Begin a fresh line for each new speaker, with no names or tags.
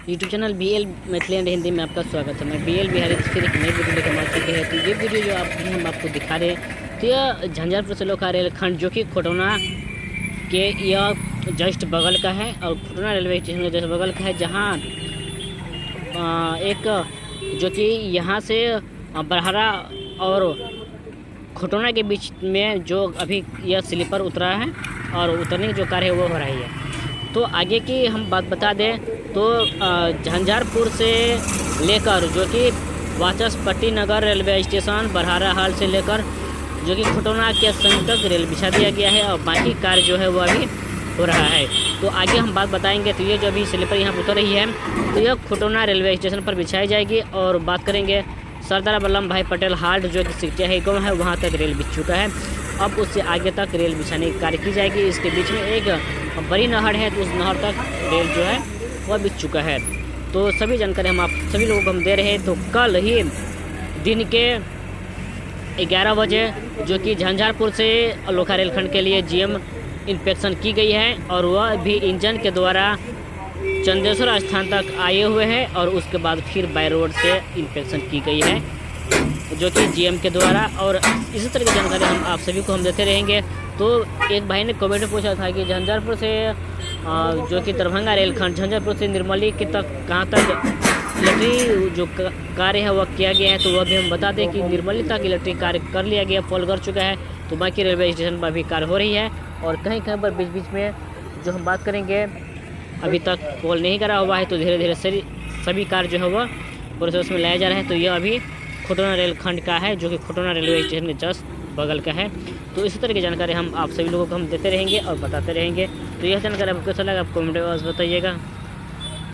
YouTube channel BL Maithili and Hindi में आपका स्वागत है। मैं BL बिहारी फिर एक नई वीडियो लेकर आ चुके हैं। तो ये वीडियो जो हम आपको दिखा रहे हैं तो यह झंझारपुर से लोका रेलखंड जो कि खोटौना के यह जस्ट बगल का है और खोटौना रेलवे स्टेशन के जस्ट बगल का है, जहाँ एक जो कि यहाँ से बरहरा और खोटौना के बीच में जो अभी यह स्लीपर उतरा है और उतरने की जो कार्य है वो हो रही है। तो आगे की हम बात बता दें तो झंझारपुर से लेकर जो कि वाचस्पति नगर रेलवे स्टेशन बरहरा हाल से लेकर जो कि खोटौना के संग तक रेल बिछा दिया गया है और बाकी कार्य जो है वो अभी हो रहा है। तो आगे हम बात बताएंगे। तो ये जो अभी स्लीपर यहाँ उतर रही है तो यह खोटौना रेलवे स्टेशन पर बिछाई जाएगी और बात करेंगे सरदार वल्लभ भाई पटेल हाल्ट जो कि सिकटिया है गाँव है वहाँ तक रेल बिछ चुका है। अब उससे आगे तक रेल बिछाने की कार्य की जाएगी। इसके बीच में एक बड़ी नहर है तो उस नहर तक रेल जो है वह बिछ चुका है। तो सभी जानकारी हम आप सभी लोगों को हम दे रहे हैं। तो कल ही दिन के 11 बजे जो कि झंझारपुर से लोका रेलखंड के लिए GM इंस्पेक्शन की गई है और वह भी इंजन के द्वारा चंदेश्वर स्थान तक आए हुए हैं और उसके बाद फिर बाय रोड से इंस्पेक्शन की गई है जो कि GM के द्वारा। और इसी तरह की जानकारी हम आप सभी को हम देते रहेंगे। तो एक भाई ने कमेंट में पूछा था कि झंझारपुर से जो कि दरभंगा रेलखंड झंझारपुर से निर्मली के तक कहाँ तक इलेक्ट्रिक जो कार्य है वह किया गया है। तो वह भी हम बता दें कि निर्मली तक इलेक्ट्रिक कार्य कर लिया गया, पोल कर चुका है। तो बाकी रेलवे स्टेशन पर भी कार्य हो रही है और कहीं कहीं पर बीच बीच में जो हम बात करेंगे अभी तक पोल नहीं करा हुआ है। तो धीरे धीरे सभी कार्य जो है वह प्रोसेस में लाया जा रहा है। तो यह अभी खोटौना रेलखंड का है जो कि खोटौना रेलवे स्टेशन के जस्ट बगल का है। तो इसी तरह की जानकारी हम आप सभी लोगों को हम देते रहेंगे और बताते रहेंगे। तो यह जानकारी आपको कैसा लगा आप कमेंट में बताइएगा।